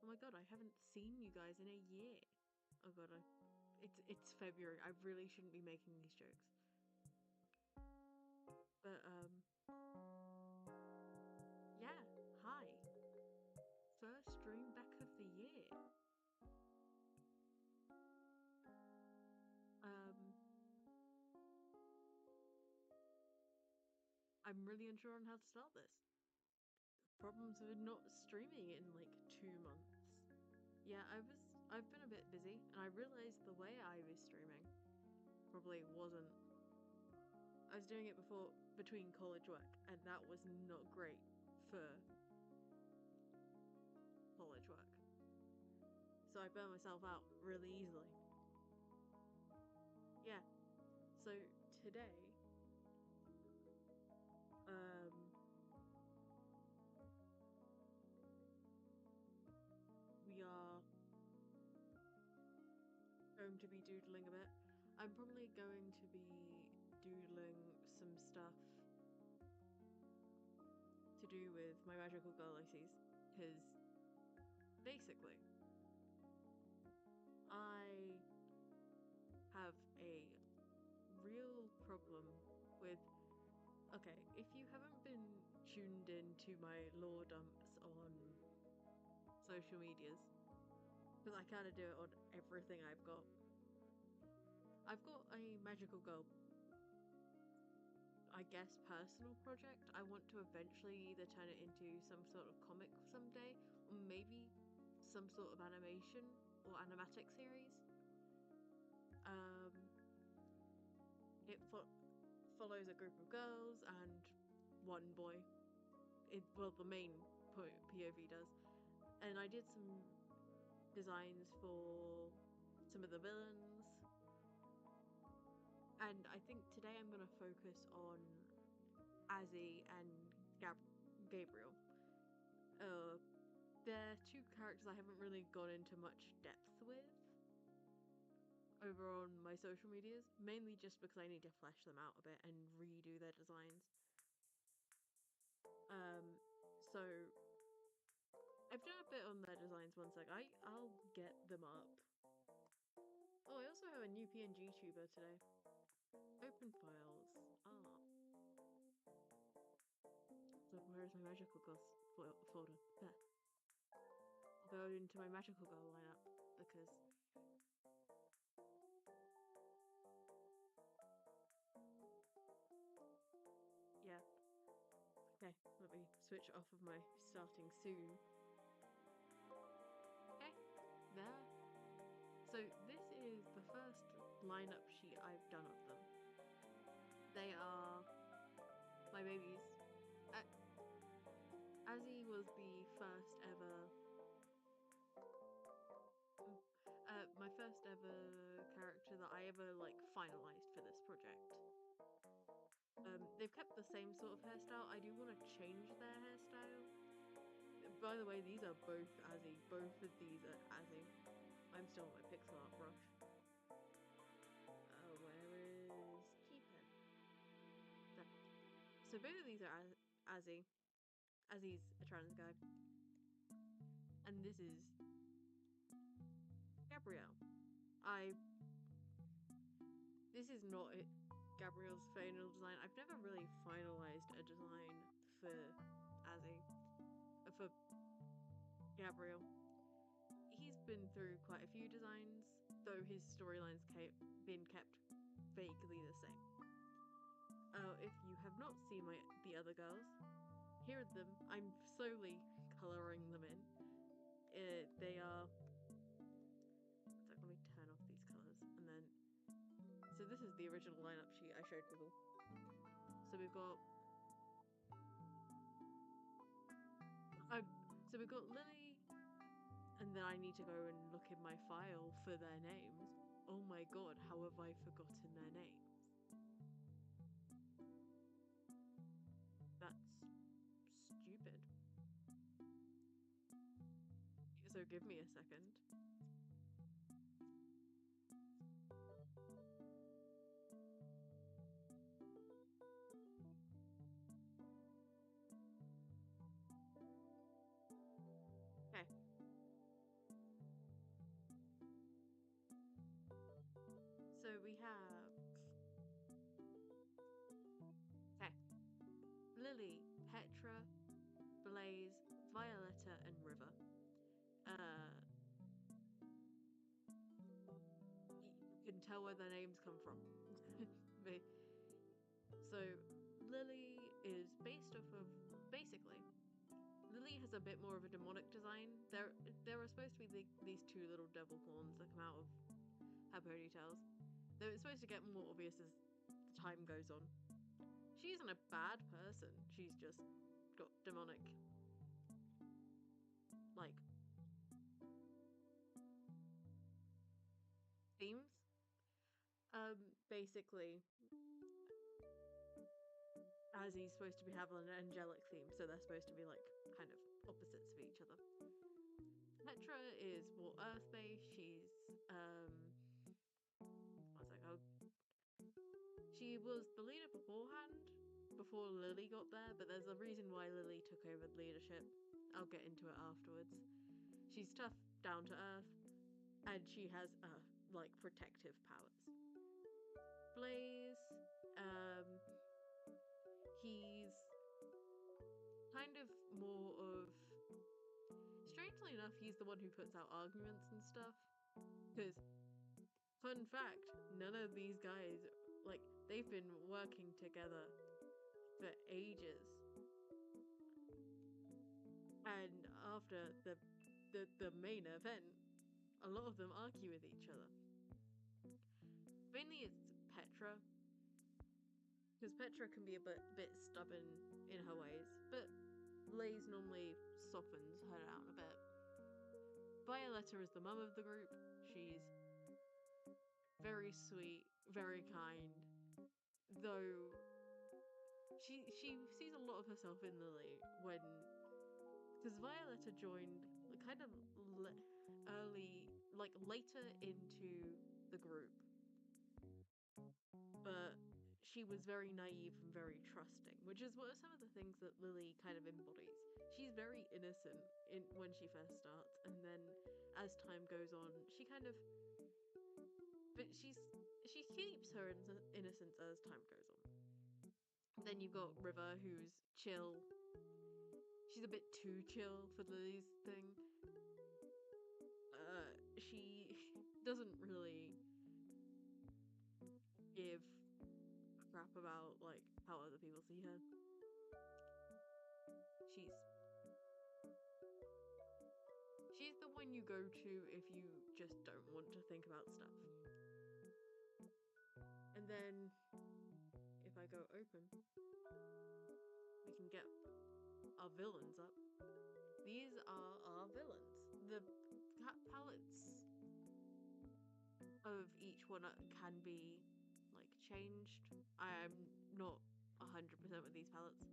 Oh my god, I haven't seen you guys in a year. Oh god, it's February. I really shouldn't be making these jokes. But yeah, hi. First stream back of the year. Um, I'm really unsure on how to start this. Problems with not streaming in like 2 months. Yeah, I've been a bit busy, and I realized the way I was streaming probably wasn't. I was doing it between college work, and that was not great for college work. So I burned myself out really easily. Yeah. So today, um, we are going to be doodling a bit. I'm probably going to be doodling some stuff to do with my magical galaxies, because basically, I have a real problem with. Okay, if you haven't been tuned in to my lore dumps on social medias, because I kind of do it on everything I've got. I've got a magical girl, I guess, personal project. I want to eventually either turn it into some sort of comic someday, or maybe some sort of animation or animatic series. Um, it follows a group of girls and one boy. Well, the main POV does. And I did some designs for some of the villains. And I think today I'm going to focus on Azzy and Gabriel. Uh, they're two characters I haven't really gone into much depth with over on my social medias, mainly just because I need to flesh them out a bit and redo their designs. Um, so I've done a bit on their designs. One sec, I'll get them up. Oh, I also have a new PNG tuber today. Open files. Ah, so where is my magical girl folder? There. I'll go into my magical girl lineup because yeah. Okay, let me switch off of my starting soon. Okay, there. So this is the first lineup sheet I've done of them. They are my babies. Uh, Azzy was the first ever, my first ever character that I ever like finalized for this project. They've kept the same sort of hairstyle. I do want to change their hairstyle. By the way, these are both Azzy. Both of these are Azzy. I'm still on my pixel art brush. Where is Keeper? There. So both of these are Azzy. Azzy's a trans guy. And this is Gabrielle. This is not Gabrielle's final design. I've never really finalized a design for Azzy. For Gabriel. He's been through quite a few designs, though his storyline's been kept vaguely the same. If you have not seen the other girls, here are them. I'm slowly colouring them in. They are. So let me turn off these colours, and then. So this is the original lineup sheet I showed people. So we've got. So we've got Lily, and then I need to go and look in my file for their names. Oh my god, how have I forgotten their names? That's stupid. So give me a second. Okay. Lily, Petra, Blaze, Violetta, and River. Uh, you can tell where their names come from. So Lily is based off of basically. Lily has a bit more of a demonic design. There are supposed to be these two little devil horns that come out of her ponytails. They're supposed to get more obvious as the time goes on. She isn't a bad person. She's just got demonic, like, themes. Basically, as he's supposed to have an angelic theme, so they're supposed to be like kind of opposites of each other. Petra is more earth-based. She's I was like, oh, she was the leader beforehand, before Lily got there. But there's a reason why Lily took over the leadership. I'll get into it afterwards. She's tough, down to earth, and she has like protective powers. Blaze, he's kind of more of. Strangely enough, he's the one who puts out arguments and stuff. Because, fun fact, none of these guys, like, they've been working together for ages. And after the main event, a lot of them argue with each other. Mainly it's Petra, because Petra can be a bit stubborn in her ways, but Blaze normally softens her down a bit. Violetta is the mum of the group. She's very sweet, very kind, though she sees a lot of herself in Lily when, because Violetta joined kind of early, like later into the group, but she was very naive and very trusting, which is what some of the things that Lily kind of embodies. She's very innocent when she first starts, and then as time goes on, she kind of, but she keeps her innocence as time goes on. Then you've got River, who's chill. She's a bit too chill for Lily's thing. She doesn't really give a crap about like how other people see her. She's the one you go to if you just don't want to think about stuff. And then if I go open, we can get our villains up. These are our villains. The palettes of each one can be like changed. I am not 100% with these palettes.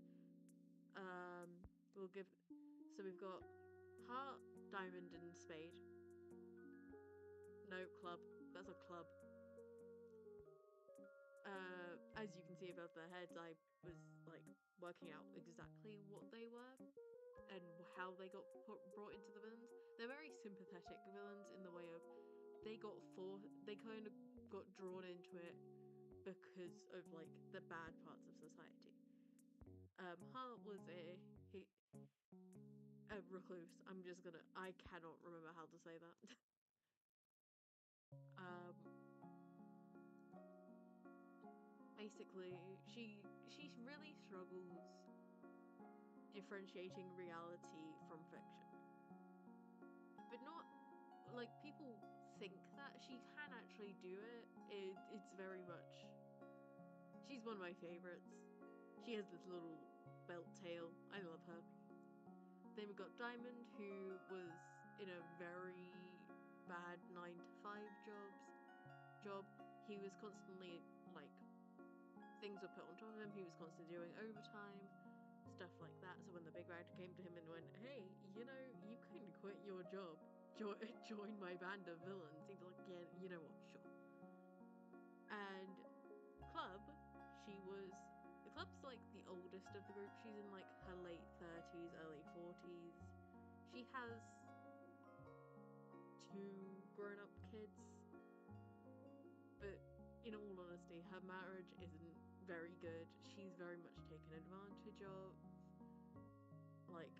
We'll give. So we've got heart, diamond, and spade. No, club. That's a club. As you can see above their heads, I was like working out exactly what they were and how they got brought into the villains. They're very sympathetic villains in the way of they kind of got drawn into it because of like the bad parts of society. Hart was a recluse. I cannot remember how to say that. Basically, she really struggles differentiating reality from fiction. But not like people think that she can actually do it. It's very much. She's one of my favorites. She has this little belt tail. I love her. Then we've got Diamond, who was in a very bad 9-to-5 job. He was constantly like things were put on top of him. He was constantly doing overtime, stuff like that. So when the big bad came to him and went, "Hey, you know, you can quit your job, join my band of villains," he'd be like, "Yeah, you know what? Sure." And Club, the Club's like the oldest of the group. She's in like her late 30s, early 40s. She has 2 grown-up kids, but in all honesty, her marriage isn't very good. She's very much taken advantage advantage of. Like,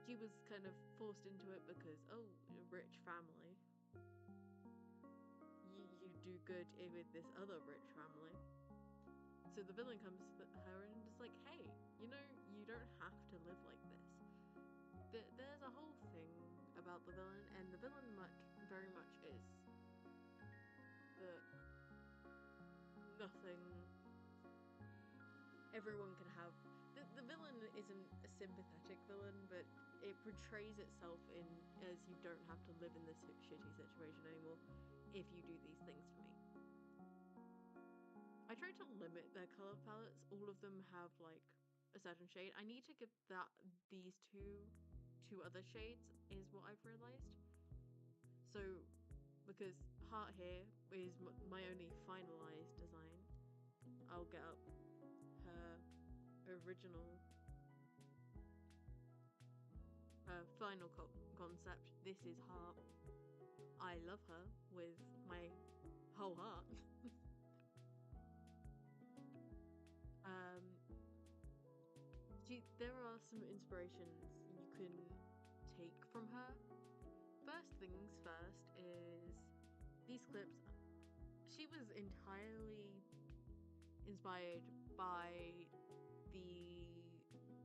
she was kind of forced into it because, oh, a rich family. You do good with this other rich family. So the villain comes to her and is like, hey, you know, you don't have to live like this. There's a whole thing about the villain, and the villain very much is that nothing everyone can have. The villain isn't a sympathetic villain, but it portrays itself as you don't have to live in this shitty situation anymore if you do these things for me. I try to limit their color palettes. All of them have like a certain shade. I need to give these two other shades is what I've realized. So because Heart here is my only finalized design, I'll get up her original final concept. This is Heart. I love her with my whole heart. There are some inspirations you can take from her. First things first is these clips. She was entirely inspired by the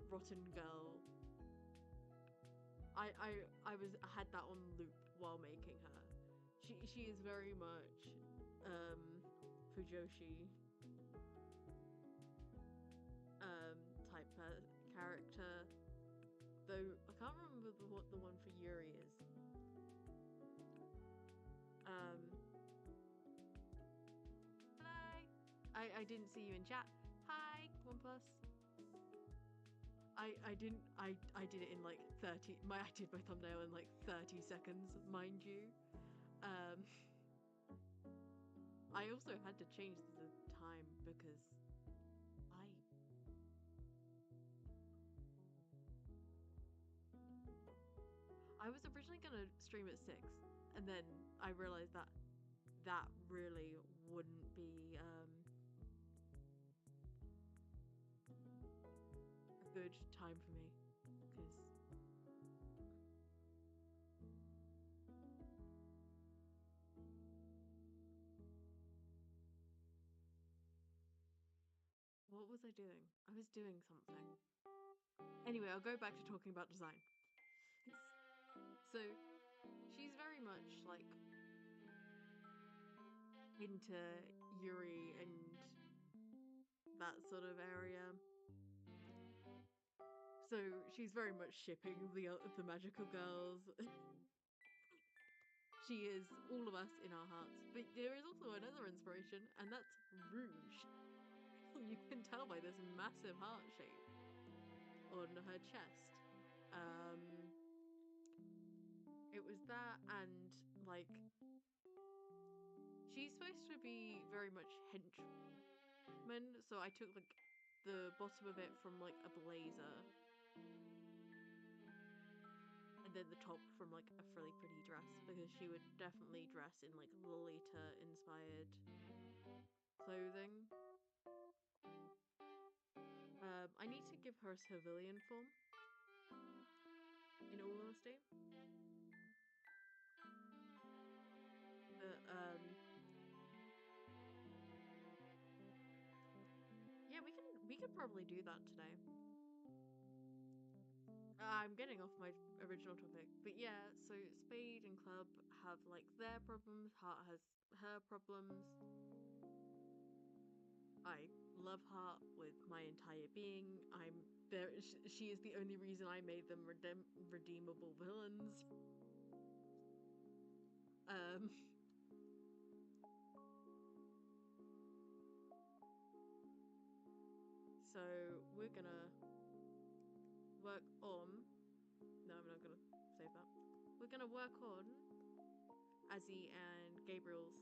Rotten Girl. I had that on loop while making her. She is very much Fujoshi type character, though I can't remember what the one for Yuri is. Hello. I didn't see you in chat. Hi, OnePlus. I did it in like 30. I did my thumbnail in like 30 seconds, mind you. I also had to change the time because I was originally gonna stream at 6, and then I realized that really wouldn't be a good time for me, because what was I doing? I was doing something. Anyway, I'll go back to talking about design. So she's very much like into Yuri and that sort of area. So she's very much shipping the magical girls. She is all of us in our hearts. But there is also another inspiration, and that's Rouge. You can tell by this massive heart shape on her chest. It was that, and like she's supposed to be very much henchman, so I took like the bottom of it from like a blazer, and then the top from like a really pretty dress, because she would definitely dress in like Lolita inspired clothing. I need to give her a civilian form, in all honesty. But yeah, we could probably do that today. I'm getting off my original topic, but yeah, so Spade and Club have like their problems, Heart has her problems. I love Heart with my entire being. I'm there. She is the only reason I made them redeemable villains. So we're gonna work on. No, I'm not gonna save that. We're gonna work on Azzy and Gabriel's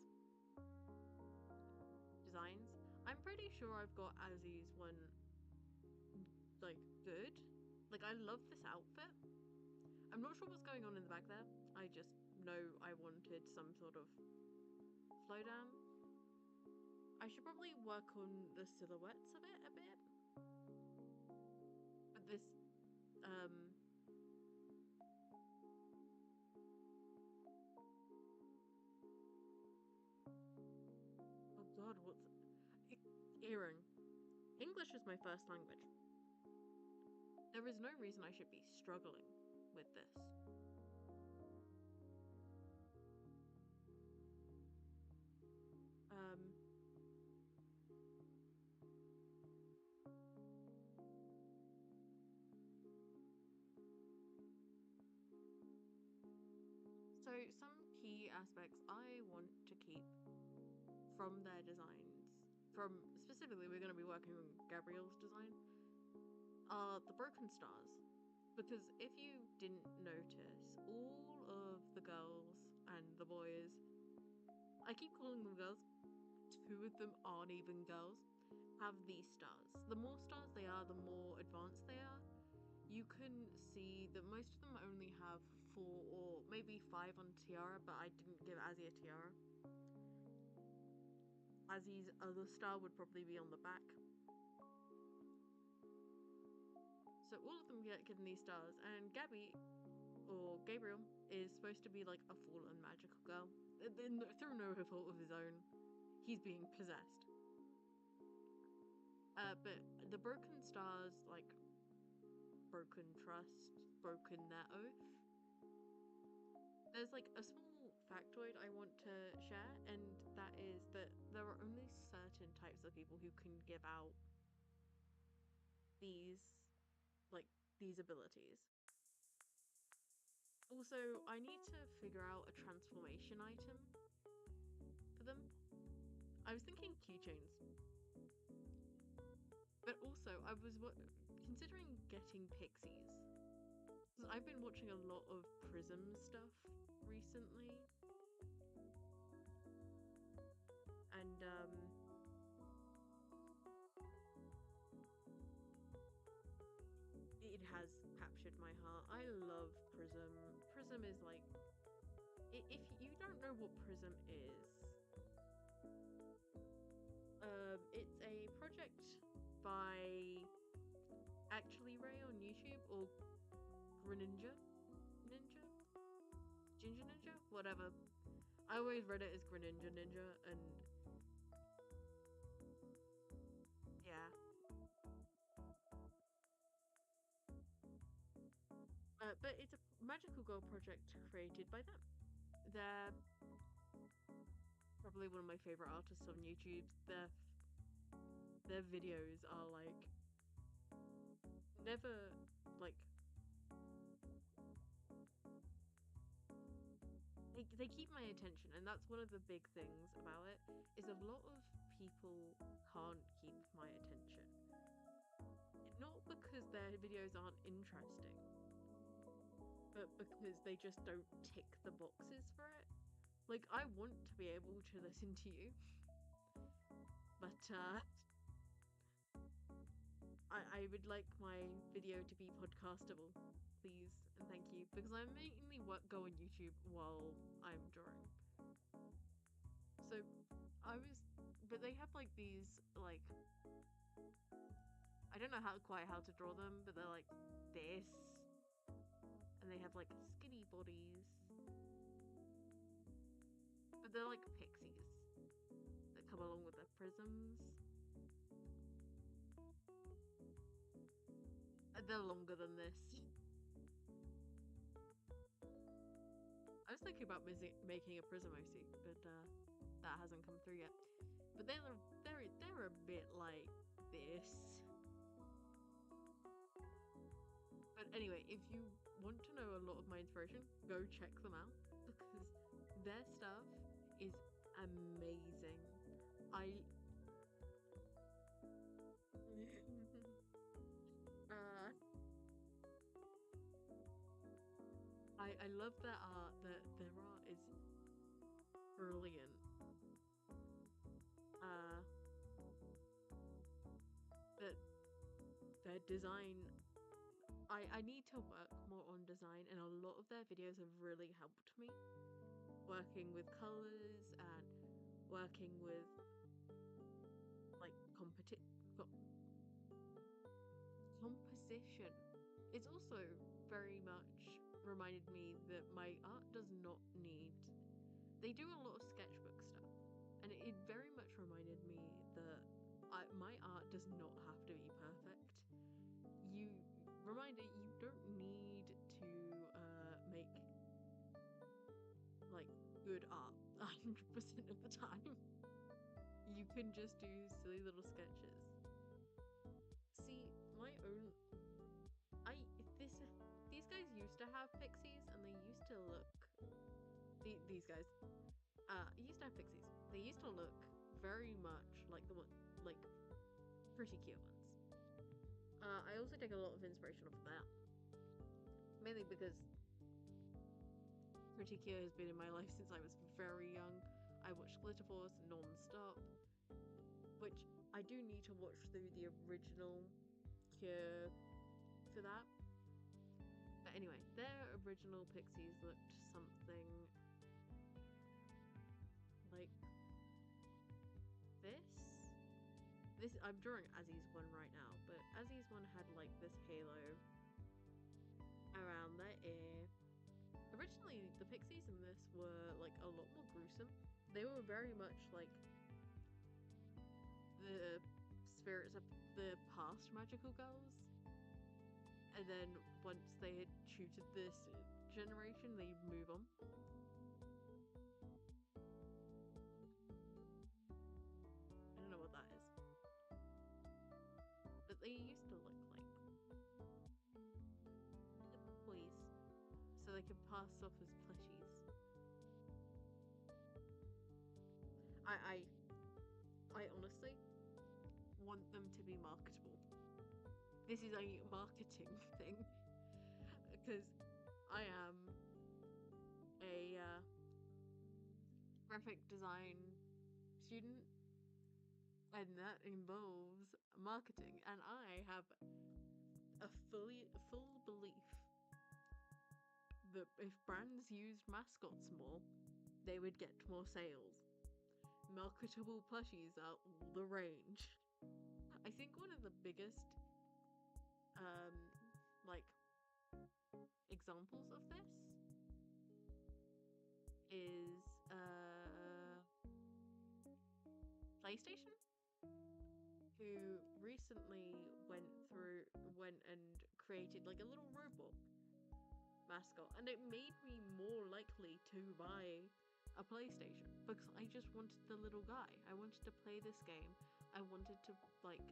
designs. I'm pretty sure I've got Azzy's one like good. Like, I love this outfit. I'm not sure what's going on in the back there. I just know I wanted some sort of flow down. I should probably work on the silhouettes of it a bit. God, what's earring? English is my first language. There is no reason I should be struggling with this. So some key aspects I want to keep from their designs, from specifically we're going to be working on Gabrielle's design, are the broken stars. Because if you didn't notice, all of the girls and the boys, I keep calling them girls, 2 of them aren't even girls, have these stars. The more stars they are, the more advanced they are. You can see that most of them only have 4 or maybe 5 on tiara, but I didn't give Azzy a tiara. Azzy's other star would probably be on the back. So all of them get given these stars, and Gabby, or Gabriel, is supposed to be like a fallen magical girl. Through no fault of his own, he's being possessed. But the broken stars, like, broken trust, broken their oath. There's like a small factoid I want to share, and that is that there are only certain types of people who can give out these, like, these abilities. Also, I need to figure out a transformation item for them. I was thinking keychains. But also, I was considering getting pixies. I've been watching a lot of Prism stuff recently. And, it has captured my heart. I love Prism. Prism is like... If you don't know what Prism is... it's a project by Actually Ray on YouTube, or Greninja? Ninja? Ginger Ninja? Whatever. I always read it as Greninja Ninja, and... yeah. But it's a magical girl project created by them. They're probably one of my favorite artists on YouTube. Their videos are like never like they keep my attention, and that's one of the big things about it, is a lot of people can't keep my attention. Not because their videos aren't interesting, but because they just don't tick the boxes for it. Like, I want to be able to listen to you, but I would like my video to be podcastable, please, and thank you, because I mainly go on YouTube while I'm drawing. So but they have like these, like, I don't know quite how to draw them, but they're like this, and they have like skinny bodies, but they're like pixies that come along with their prisms. They're longer than this. I was thinking about making a prism OC, but that hasn't come through yet. But they're a bit like this. But anyway, if you want to know a lot of my inspiration, go check them out, because their stuff is amazing. I love their art. Their art is brilliant. But their design, I need to work more on design, and a lot of their videos have really helped me. Working with colors and working with like composition. It's also very much reminded me that my art does not need... They do a lot of sketchbook stuff, And it very much reminded me that my art does not have to be perfect. Reminder, you don't need to make like good art 100% of the time. You can just do silly little sketches. See, my own I this these guys used to have pixies and they used to look these guys used to have pixies. They used to look very much like the one like pretty cute ones. I also take a lot of inspiration off of that. Mainly because Pretty Cure has been in my life since I was very young. I watched Glitter Force non-stop, which I do need to watch through the original Cure for that. But anyway, their original pixies looked something like this. I'm drawing Azzy's one right now, but Azzy's one had like this halo around their ear. Originally, the pixies in this were like a lot more gruesome. They were very much like the spirits of the past magical girls. And then once they had tutored this generation, they'd move on. I don't know what that is. But they used to look like toys, so they could pass off as plushies. I honestly want them to be marketable. This is a marketing thing because I am a graphic design student, and that involves marketing, and I have a full belief that if brands used mascots more, they would get more sales. Marketable plushies are all the range. I think one of the biggest like examples of this is PlayStation, who recently went and created like a little robot mascot, and it made me more likely to buy a PlayStation because I just wanted the little guy. I wanted to play this game. I wanted to like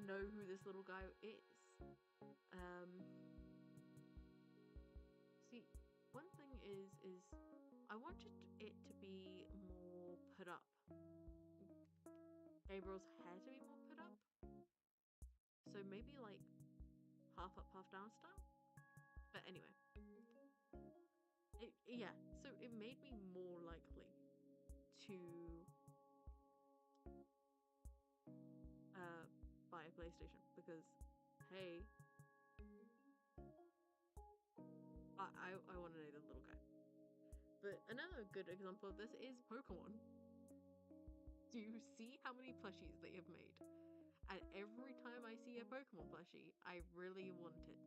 know who this little guy is. See, one thing is I wanted it to be more put up. Gabriel's hair to be more put up. So maybe like half up, half down style. But anyway. Yeah, so it made me more likely to buy a PlayStation because hey, I want to know the little guy. But another good example of this is Pokemon. Do you see how many plushies they have made? And every time I see a Pokemon plushie, I really want it.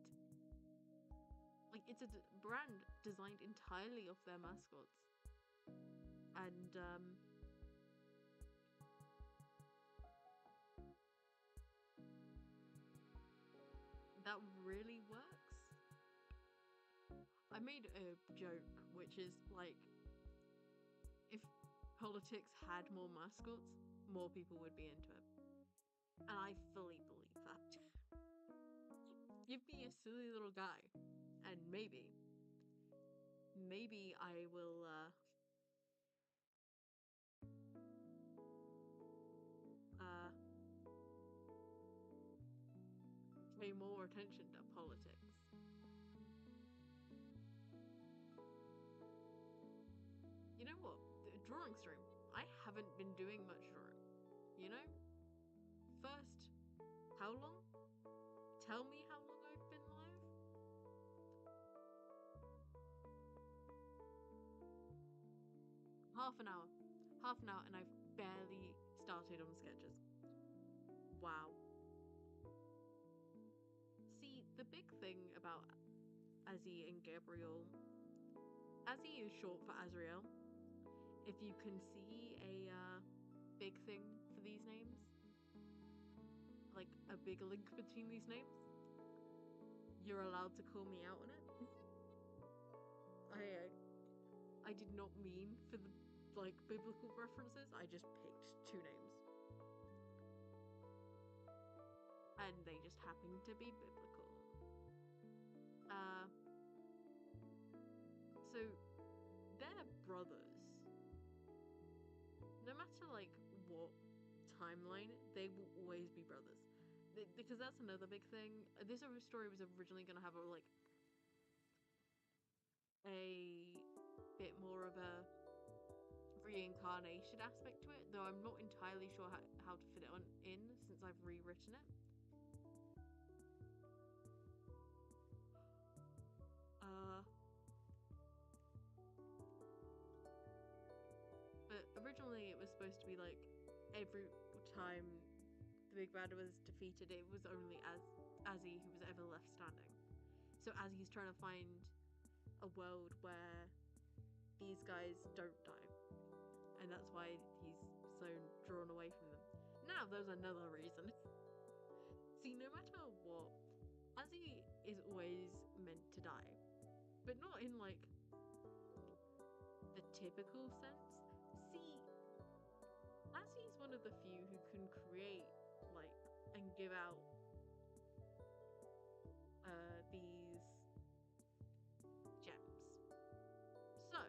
Like, it's a brand designed entirely off their mascots. And, that really works. I made a joke, which is like, if politics had more mascots, more people would be into it. And I fully believe that. Give me a silly little guy, and maybe I will, pay more attention to politics. You know what? The drawing stream. I haven't been doing much drawing. You know? First, how long? Tell me how long I've been live? Half an hour. Half an hour, and I've barely started on sketches. Wow. See, the big thing about Azzy and Gabriel Azzy is short for Azrael. If you can see a big thing for these names, like a big link between these names, you're allowed to call me out on it. I did not mean for the like biblical references. I just picked two names, and they just happen to be biblical. So they're brothers. No matter like what timeline, they will always be brothers. Because that's another big thing. This story was originally going to have a bit more of a reincarnation aspect to it, though I'm not entirely sure how to fit it in since I've rewritten it. But originally it was supposed to be like every time the big bad was defeated, it was only Azzy who was ever left standing. So Azzy's trying to find a world where these guys don't die, and that's why he's so drawn away from them. Now there's another reason. See, no matter what, Azzy is always meant to die, but not in like the typical sense. See, Azzy's one of the few who can create like and give out these gems. So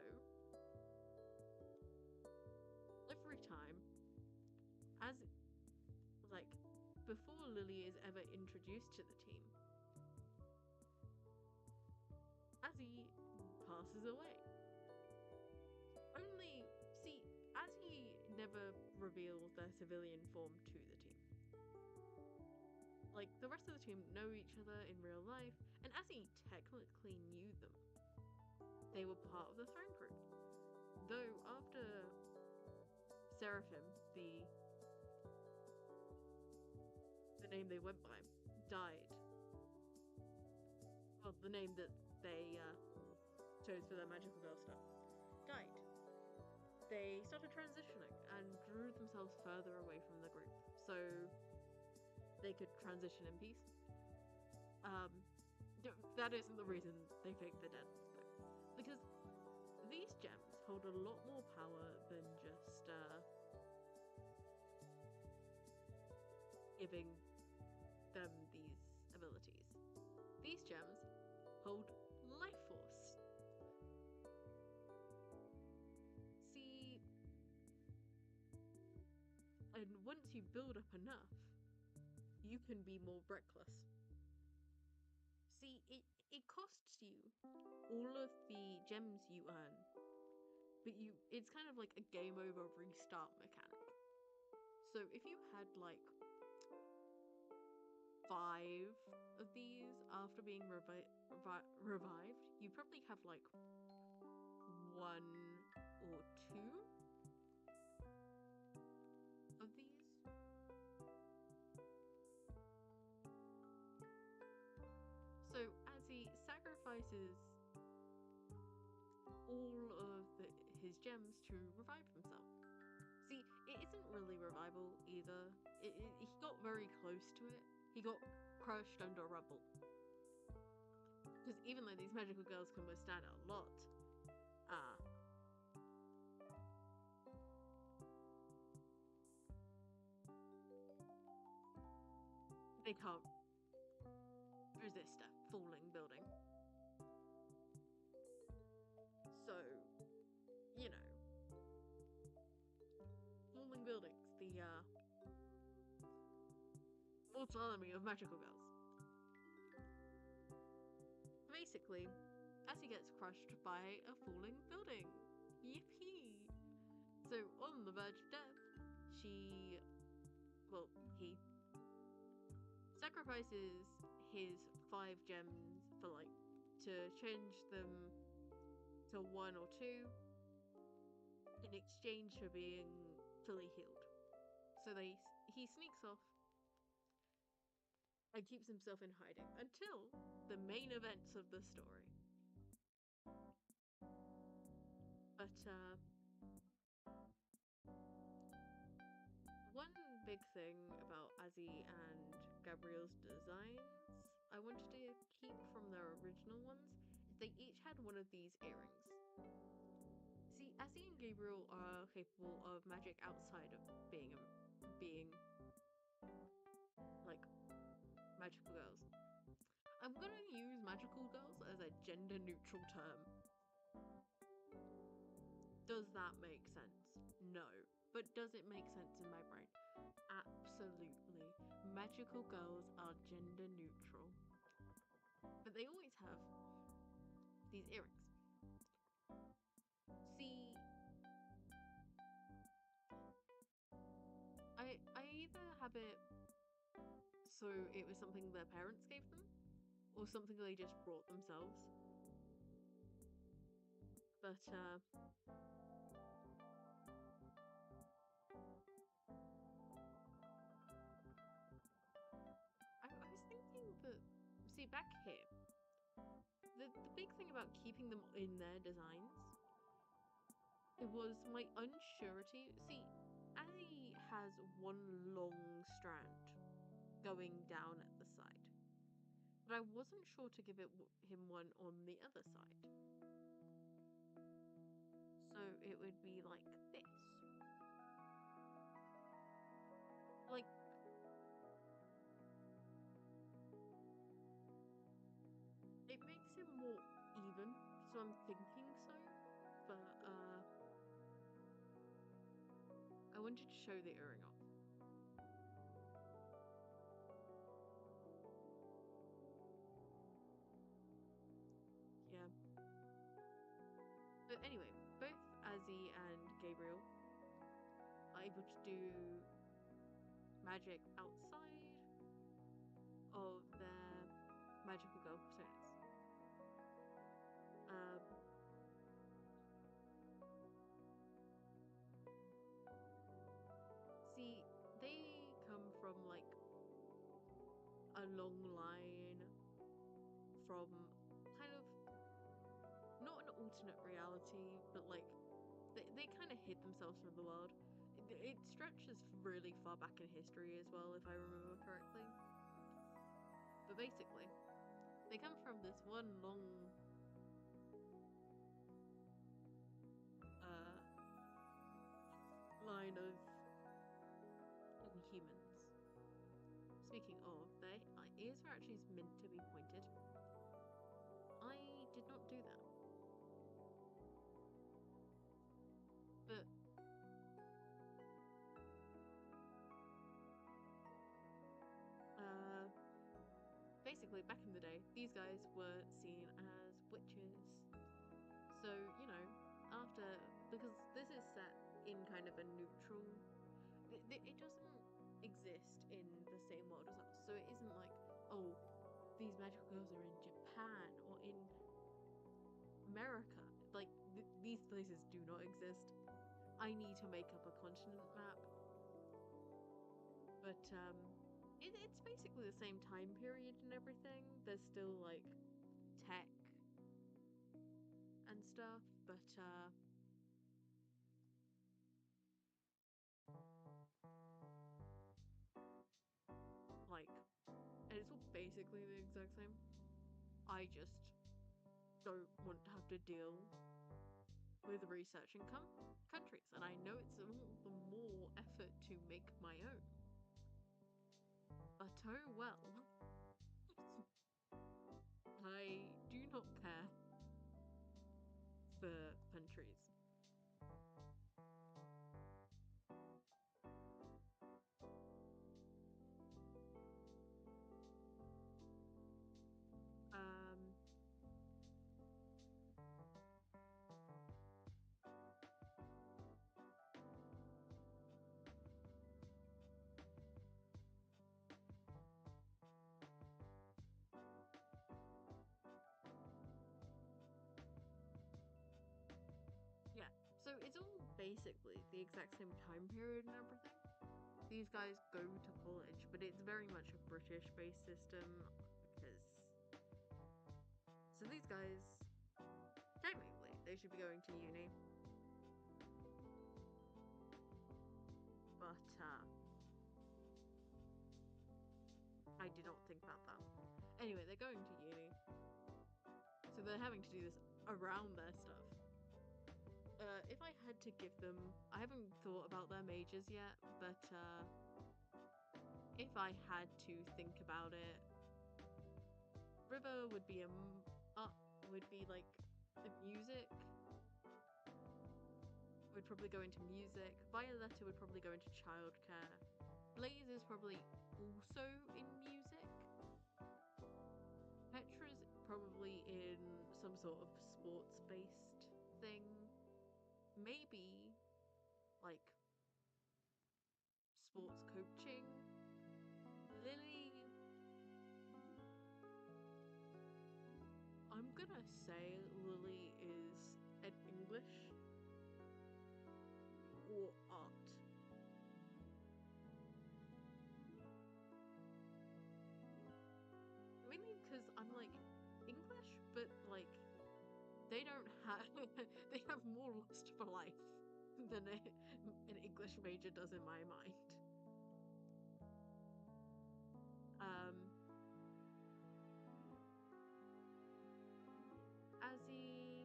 every time, as like before Lily is ever introduced to the team, Azzy passes away. Only, see, Azzy never reveals their civilian form to the team. Like, the rest of the team know each other in real life, and Azzy technically knew them. They were part of the throne group. Though, after Seraphim, the name they went by, died, well, the name that they chose for their magical girl stuff, died, they started transitioning and drew themselves further away from the group so they could transition in peace. That isn't the reason they picked the dead, though, because these gems hold a lot more power than just giving them these abilities. These gems hold life force. See, and once you build up enough, you can be more reckless. See, it costs you all of the gems you earn, but it's kind of like a game over restart mechanic. So if you had like 5 of these after being revived, you probably have like 1 or 2 of these. So as he sacrifices all of his gems to revive himself. See, it isn't really revival either. He got very close to it. He got crushed under rubble. Because even though these magical girls can withstand a lot, they can't resist a falling building. So, you know, falling buildings, the mortal enemy of magical girls. Basically, as he gets crushed by a falling building. Yippee! So, on the verge of death, he sacrifices his 5 gems for to change them to 1 or 2 in exchange for being fully healed. So he sneaks off and keeps himself in hiding until the main events of the story. But one big thing about Azzy and Gabrielle's designs I wanted to keep from their original ones is they each had one of these earrings. See, Azzy and Gabriel are capable of magic outside of being like magical girls. I'm gonna use magical girls as a gender neutral term. Does that make sense? No. But does it make sense in my brain? Absolutely. Magical girls are gender neutral. But they always have these earrings. See, I either have it so it was something their parents gave them, or something they just brought themselves. But I was thinking that, see, back here, the big thing about keeping them in their designs, it was my unsurety. See, Azzy has one long strand going down at the side, but I wasn't sure to give him one on the other side. So it would be like this. Like, it makes him more even, so I'm thinking so, but I wanted to show the earring off. Yeah. But anyway, both Azzy and Gabriel are able to do magic outside of their magical girl personas. See, they come from like a long line from kind of not an alternate reality, but like they kind of hid themselves from the world. It stretches really far back in history as well, if I remember correctly. But basically, they come from this one long line of humans. Speaking of, their ears are actually meant to be pointed. I did not do that. But basically, back in the day, these guys were seen as witches. So, you know, because this is set in kind of a neutral, it doesn't exist in the same world as us. So it isn't like, oh, these magical girls are in Japan or in America. Like, these places do not exist. I need to make up a continent map. But, it's basically the same time period and everything. There's still, like, tech and stuff, but, like, and it's all basically the exact same. I just don't want to have to deal with researching countries, and I know it's all the more effort to make my own. But oh well. I do not care for countries. Um, yeah, so it's all basically the exact same time period and everything. These guys go to college, but it's very much a British-based system because. So these guys, technically, they should be going to uni, I did not think about that. Anyway, they're going to uni, so they're having to do this around their stuff. If I had to give them, I haven't thought about their majors yet, but if I had to think about it, River would be would be like a music. Would probably go into music. Violetta would probably go into childcare. Blaze is probably also in music. Petra's probably in some sort of sports-based thing. Maybe like sports coaching. Lily, I'm gonna say Lily is an English or art. Mainly because I'm like English, but like they don't have they have more lust for life than an English major does in my mind. Azzy,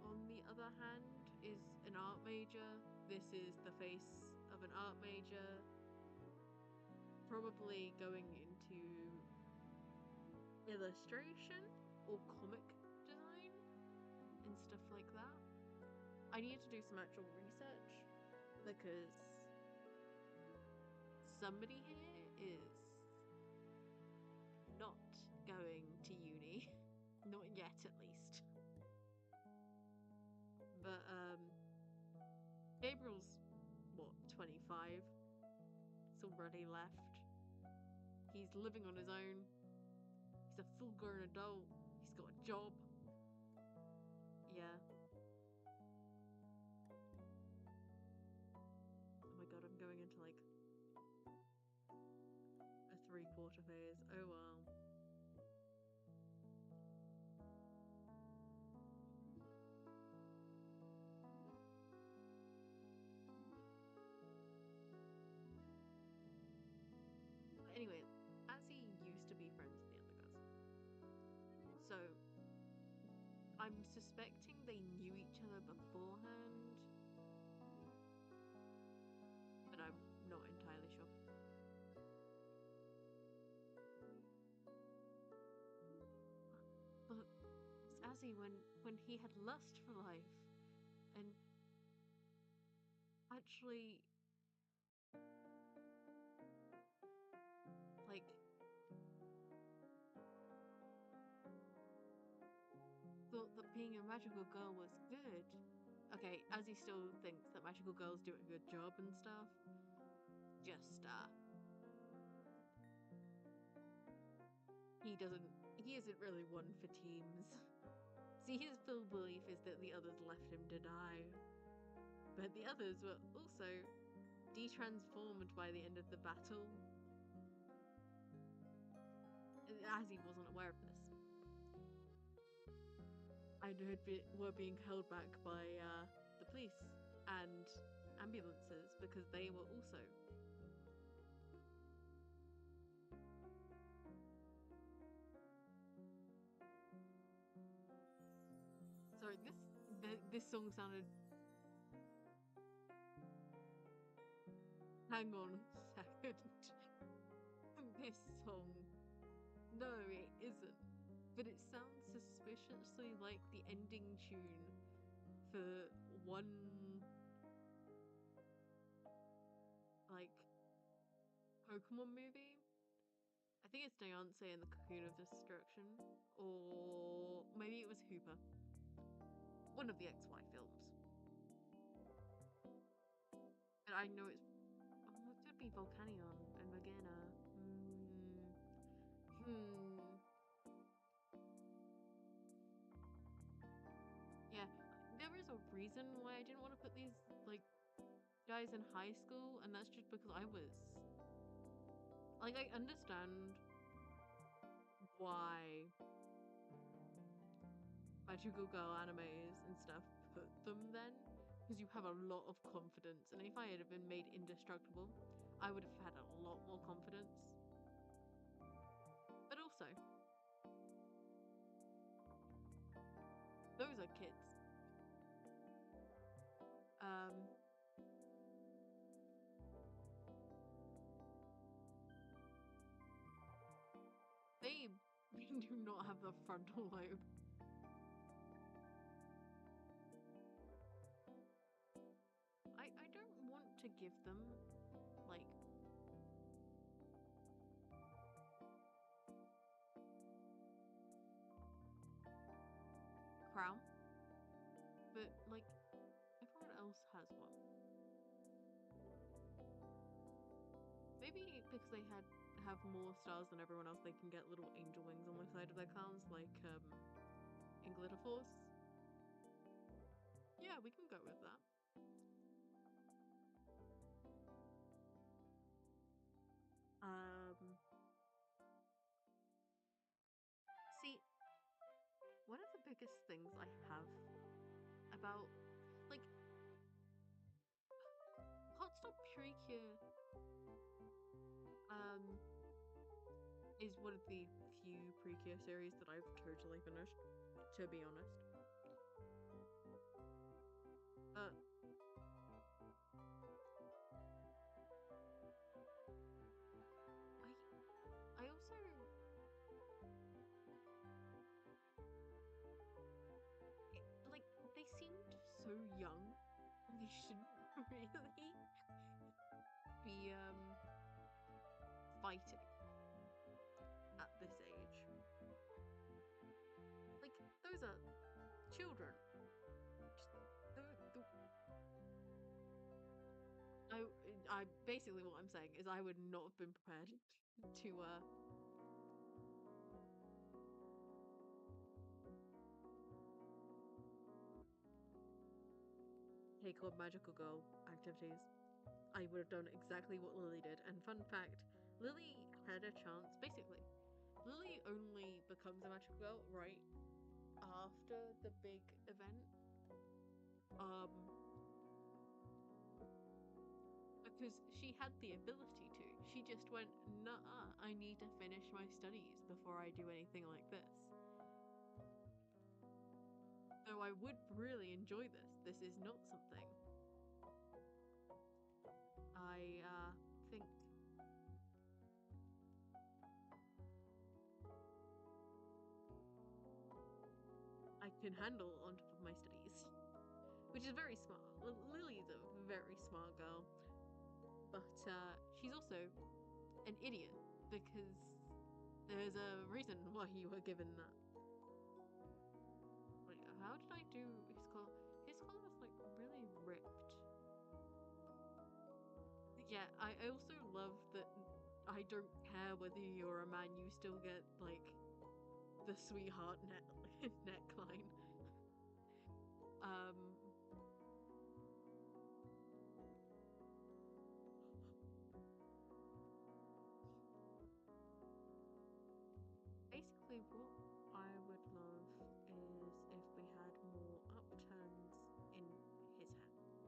on the other hand, is an art major. This is the face of an art major. Probably going into illustration or comic design and stuff like that. I need to do some actual research because somebody here is not going to uni. Not yet, at least. But, Gabriel's, what, 25? He's already left. He's living on his own. He's a full-grown adult. He's got a job. Yeah. Oh my god, I'm going into, like, a 3/4 phase. Oh well. Anyway, Azzy used to be friends with the other guys. So, I'm suspecting they knew each other beforehand, but I'm not entirely sure. But it's Azzy when he had lust for life, and actually, like, thought that being a magical girl was good. Okay, Azzy still thinks that magical girls do a good job and stuff. Just, he isn't really one for teams. See, his full belief is that the others left him to die. But the others were also de-transformed by the end of the battle. Azzy wasn't aware of this. And were being held back by the police and ambulances because they were also. Sorry, this song sounded. Hang on a second. This song. No, it isn't. But it sounds suspiciously like the ending tune for one, like, Pokemon movie. I think it's Beyonce and the Cocoon of Destruction, or maybe it was Hooper. One of the XY films. And I know it's. Oh, it could be Volcanion and Morgana. Yeah, there is a reason why I didn't want to put these, like, guys in high school, and that's just because I was. Like, I understand why magical girl animes and stuff put them then, because you have a lot of confidence, and if I had been made indestructible, I would have had a lot more confidence. But also, those are kids. Um, they do not have the frontal lobe. I don't want to give them, like, crown, but, like, everyone else has one. Maybe because they have more stars than everyone else, they can get little angel wings on the side of their crowns, like, in Glitter Force. Yeah, we can go with that. Um, See, one of the biggest things I have about, like, Hotstop Precure, is one of the few Precure series that I've totally finished, to be honest. But I also, like, they seemed so young. They shouldn't really be fighting at this age. Like, those are children. I basically what I'm saying is I would not have been prepared to take on magical girl activities. I would have done exactly what Lily did. And fun fact, Lily had a chance. Basically, Lily only becomes a magical girl right after the big event. Um, because she had the ability to. She just went, nah, I need to finish my studies before I do anything like this. So I would really enjoy this. This is not something I think I can handle on top of my studies, which is very smart. Lily's a very smart girl, but she's also an idiot because there's a reason why you were given that. Like, how did I do his collar? His collar was like really ripped. Yeah, I also love that I don't care whether you're a man, you still get like the sweetheart neckline. Um, Basically, what I would love is if we had more upturns in his hair.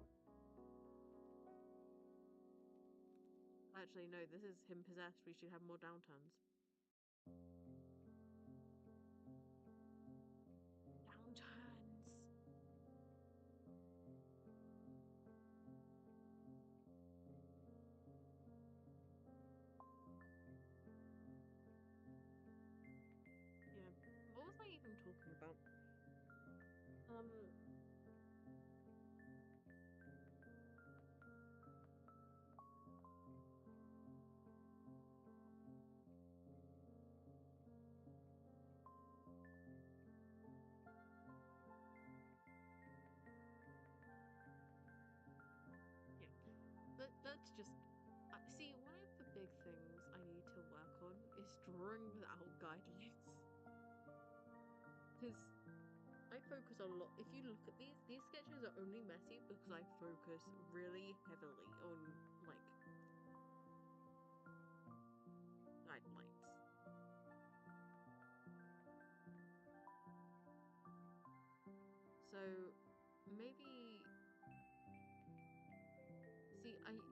Actually, no, this is him possessed. We should have more downturns. Downturns! Yeah. What was I even talking about? Um, yeah. That's just. See, one of the big things I need to work on is drawing without guidelines. Because I focus a lot. If you look at these sketches are only messy because I focus really heavily on, like, guidelines. So maybe see I need to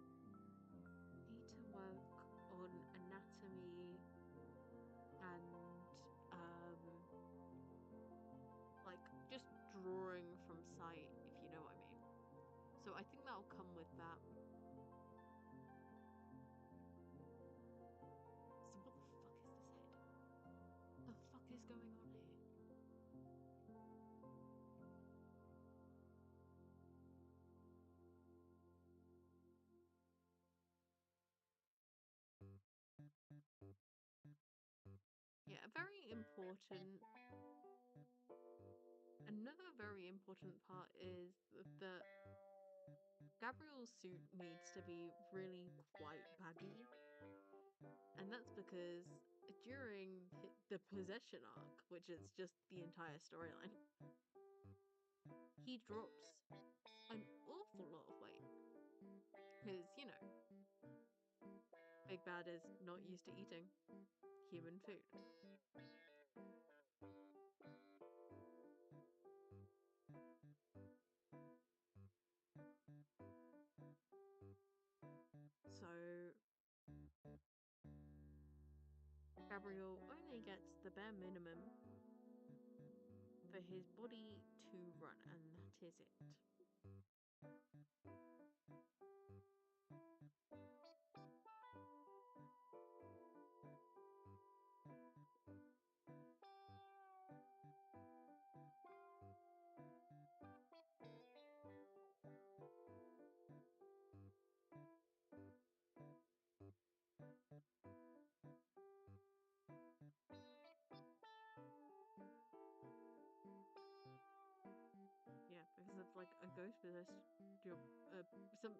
very important. Another very important part is that Gabriel's suit needs to be really quite baggy, and that's because during the possession arc, which is just the entire storyline, he drops an awful lot of weight. Because, Big Bad is not used to eating human food. So, Gabriel only gets the bare minimum for his body to run, and that is it. Yeah, because it's like a ghost possessed. Some.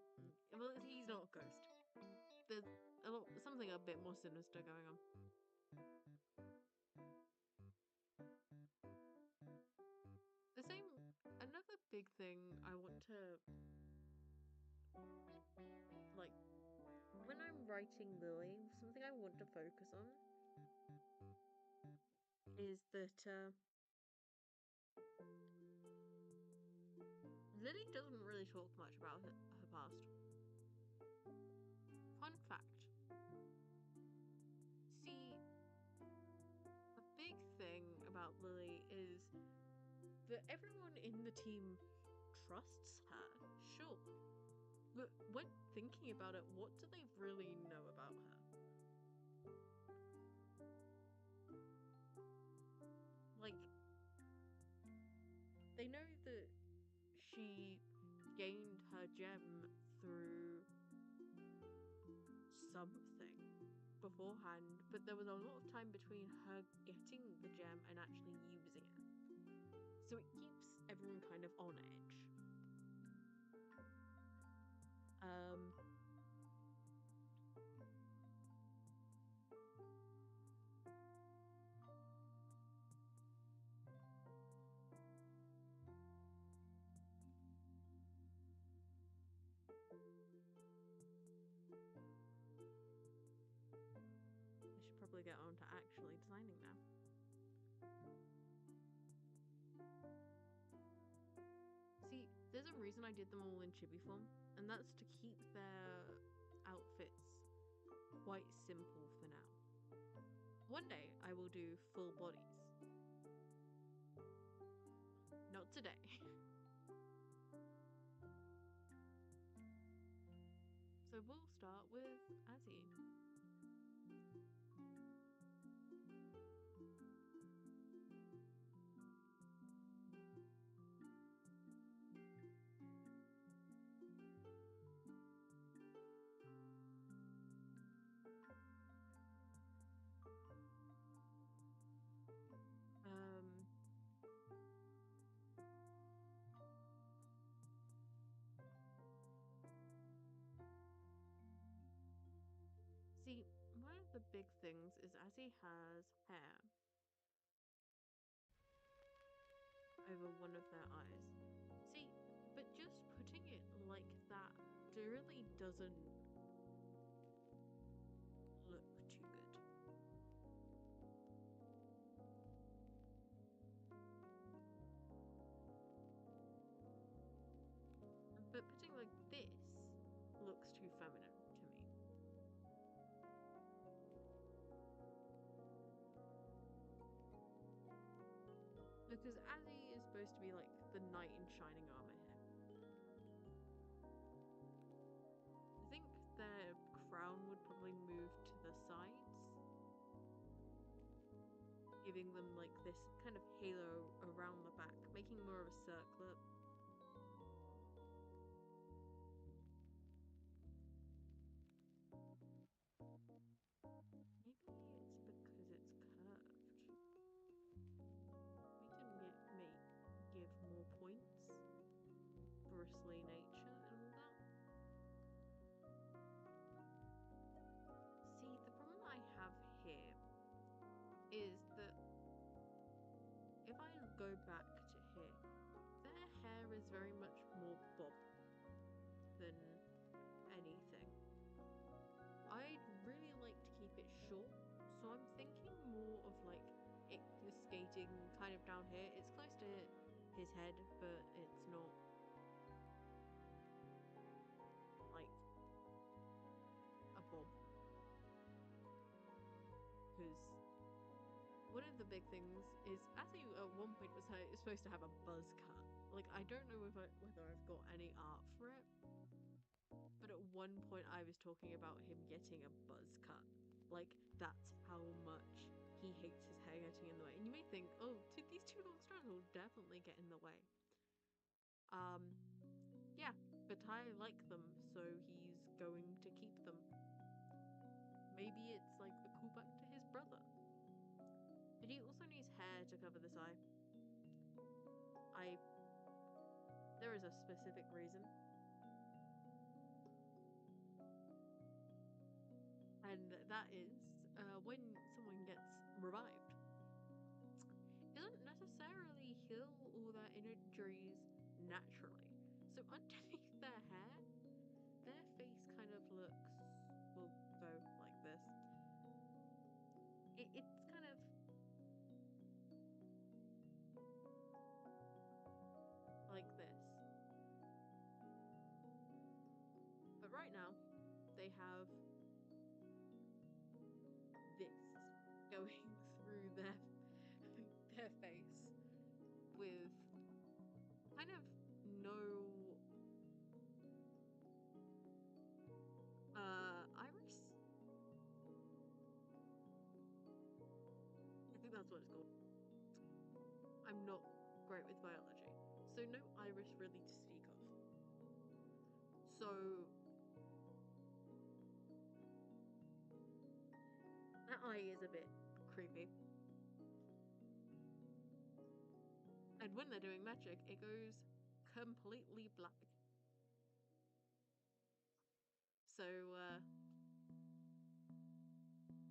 Well, he's not a ghost. There's something a bit more sinister going on. The same. Another big thing I want to like when I'm writing Lily, something I want to focus on is that Lily doesn't really talk much about her past. Fun fact. See, a big thing about Lily is that everyone in the team trusts her, sure. But when thinking about it, what do they really know about her? Like, they know that she gained her gem through something beforehand, but there was a lot of time between her getting the gem and actually using it. So it keeps everyone kind of on edge. Um, I should probably get on to actually designing now. See, there's a reason I did them all in chibi form, and that's to keep their outfits quite simple for now. One day I will do full bodies. Not today. So we'll start with Azzy. Um, See, one of the big things is Azzy has hair over one of their eyes. See, but just putting it like that really doesn't look too good. But putting like this looks too feminine to me. Because Azzy is supposed to be like the knight in shining armor here. I think their crown would probably move to the sides, giving them like this kind of halo around the back, making more of a circlet. Maybe it's because it's curved. lovely nature and all that. See, the problem I have here is that if I go back to here, their hair is very much more bob than anything. I'd really like to keep it short, so I'm thinking more of like it skating kind of down here. It's close to his head, but it's not like a bob. Because one of the big things is, Azzy at one point was supposed to have a buzz cut. Like, I don't know whether I've got any art for it, but at one point I was talking about him getting a buzz cut. Like, that's how much he hates his hair getting in the way. And you may think, oh, these two long strands will definitely get in the way. Yeah, but I like them, so he's going to keep them. Maybe it's like a callback to his brother. But he also needs hair to cover this eye. There is a specific reason. And that is when someone gets revived. It doesn't necessarily heal all their injuries naturally. So underneath their hair, their face kind of will go like this. It's kind of like this. But right now, they have this going through their face with kind of no iris. I think that's what it's called. I'm not great with biology, so no iris really to speak of. So that eye is a bit creepy. And when they're doing magic, it goes completely black. So,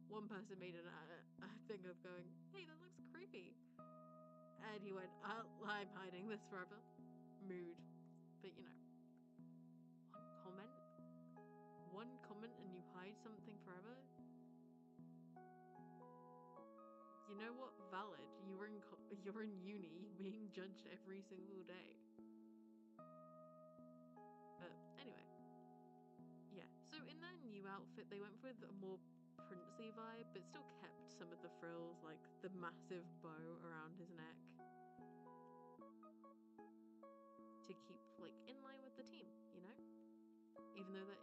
one person made a thing of going, hey, that looks creepy. And he went, I'm hiding this forever. Mood. But you know, one comment and you hide something forever? You know what? Valid. You're in uni being judged every single day. But anyway. Yeah. So in their new outfit, they went with a more princely vibe, but still kept some of the frills, like the massive bow around his neck, to keep like in line with the team, you know? Even though that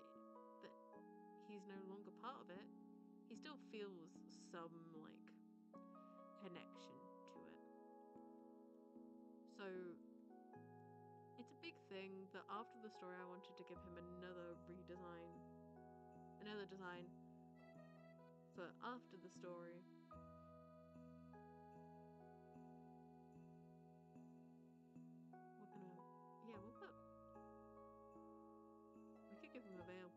he's no longer part of it, he still feels some like connection to it. So it's a big thing that after the story I wanted to give him another design for after the story. We could give him a veil.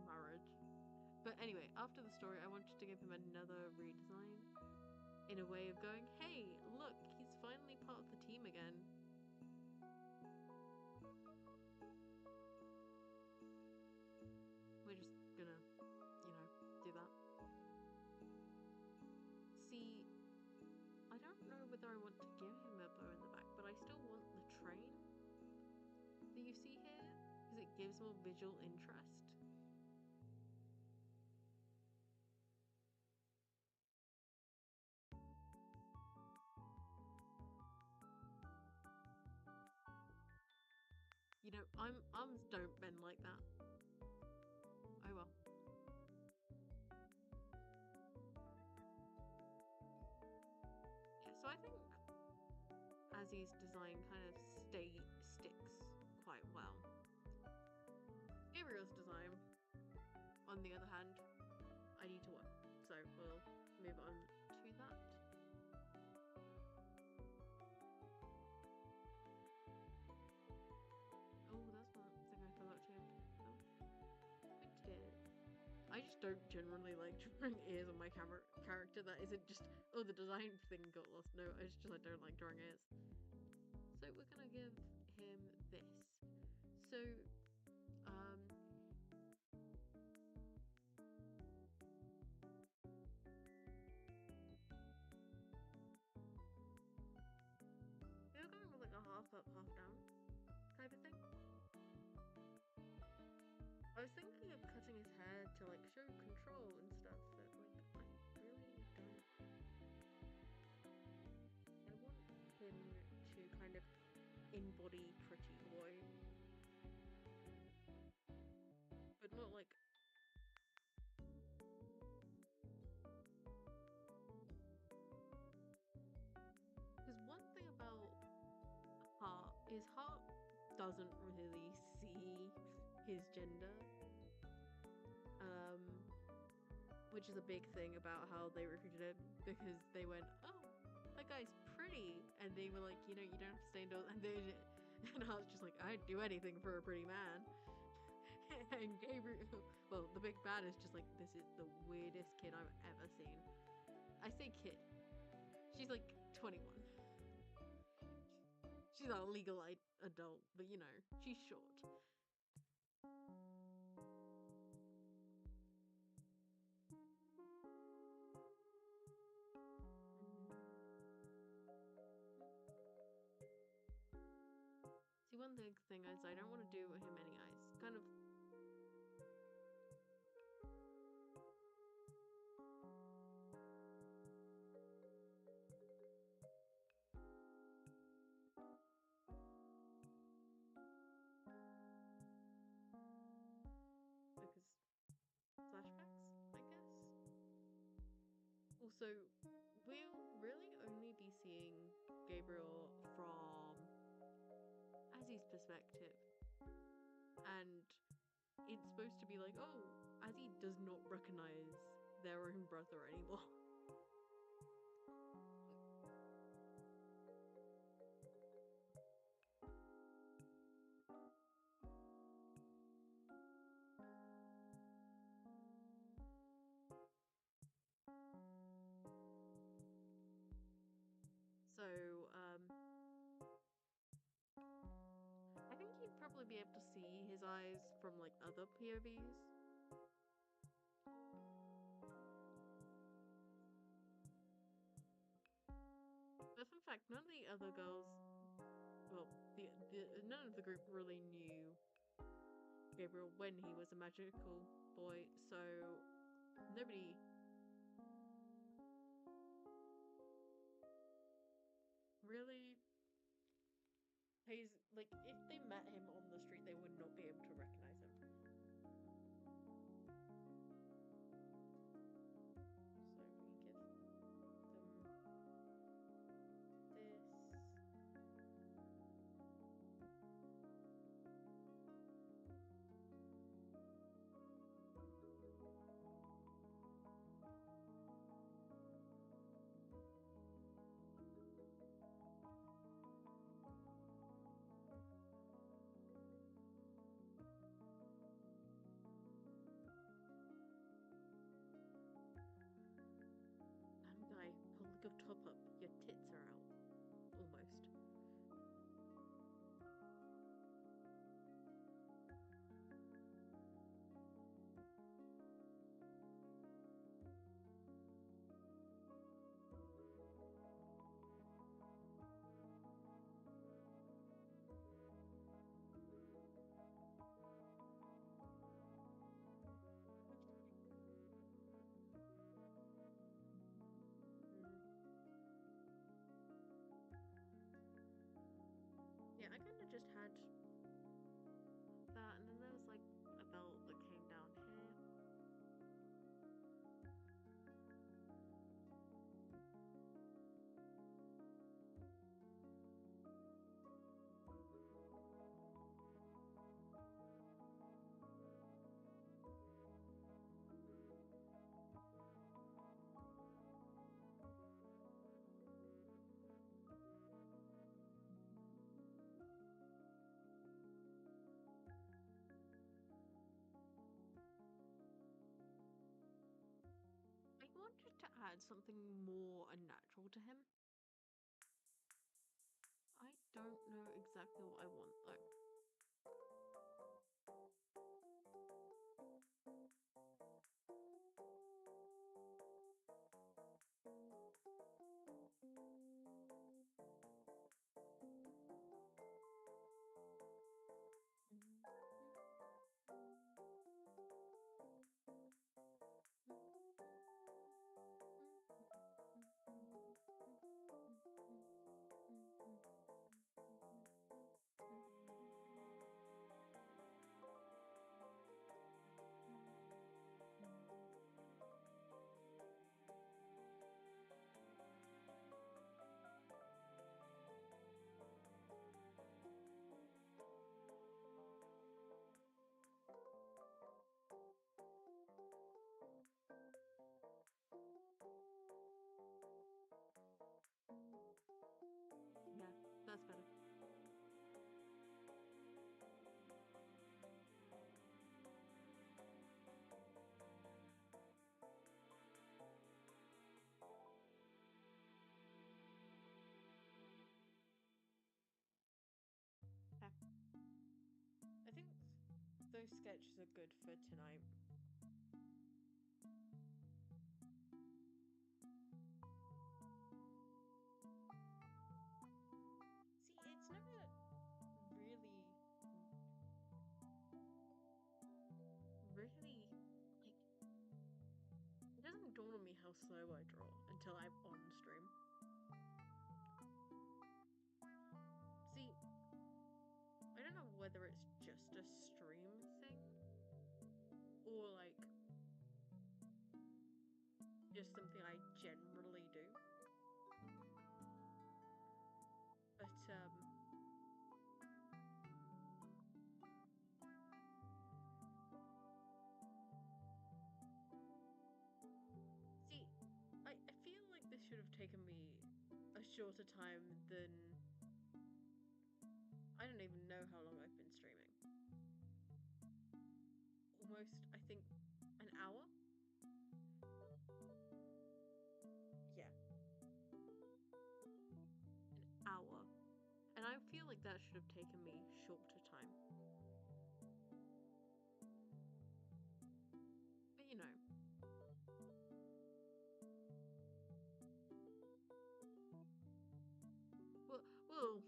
Marriage. But anyway, after the story, I wanted to give him another redesign in a way of going, hey, look, he's finally part of the team again. We're just gonna, do that. See, I don't know whether I want to give him a bow in the back, but I still want the train that you see here, because it gives more visual interest. You know, arms don't bend like that. Oh well. Yeah, so I think Azzy's design kind of sticks quite well. Gabriel's design, on the other hand, I need to work. So we'll move on to that. I just don't generally like drawing ears on my character. That isn't just, oh, the design thing got lost. No, it's just I don't like drawing ears. So we're gonna give him this. So, they're going with like a half up, half down type of thing. I was thinking of cutting his hair to like show control and stuff, but like I really don't. I want him to kind of embody pretty boy, but not like. Because one thing about Heart is Heart doesn't really see his gender, which is a big thing about how they recruited him, because they went, oh, that guy's pretty, and they were like, you know, you don't have to stay indoors, and I was just like, I'd do anything for a pretty man. And Gabriel, well, the big bad is just like, this is the weirdest kid I've ever seen. I say kid, she's like 21. She's not a legal adult, but you know, she's short. See, one big thing is I don't want to do him any eyes. Kind of. Because flashbacks, I guess. Also, we'll really only be seeing Gabriel from Azzy's perspective. And it's supposed to be like, oh, Azzy does not recognize their own brother anymore. So, I think you'd probably be able to see his eyes from like other POVs. But fun fact, none of the other girls, well, none of the group really knew Gabriel when he was a magical boy, so nobody really pays, like, if they met him on the street, they would not be able to recognize him. So we give them this. wanted to add something more unnatural to him. I don't know exactly what I want though. Yeah, that's better. Yeah. I think those sketches are good for tonight. See, it's never really, really, like, it doesn't dawn on me how slow I draw until I'm on stream. See, I don't know whether it's just a stream thing or like just something I generally do. But see, I feel like this should have taken me a shorter time than I don't even know how long I've been streaming. Almost, I think, an hour? Yeah, an hour. And I feel like that should have taken me shorter time. But you know, well,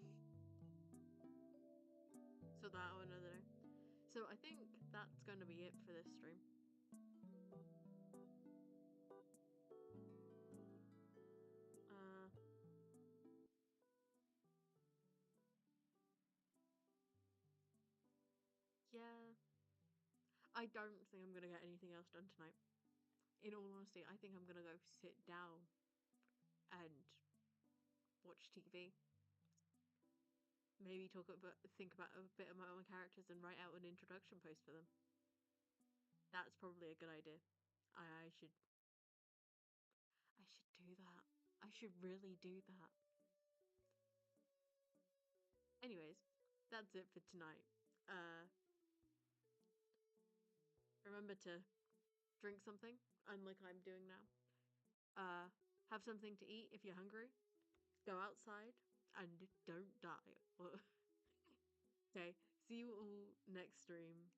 so that or another day. So I think that's going to be it for this stream. Uh, yeah, I don't think I'm gonna get anything else done tonight. In all honesty, I think I'm gonna go sit down and watch TV. Maybe think about a bit of my own characters and write out an introduction post for them. That's probably a good idea. I should I should do that. I should really do that. Anyways, that's it for tonight. Uh, remember to drink something, unlike I'm doing now. Have something to eat if you're hungry. Go outside and don't die. Okay, see you all next stream.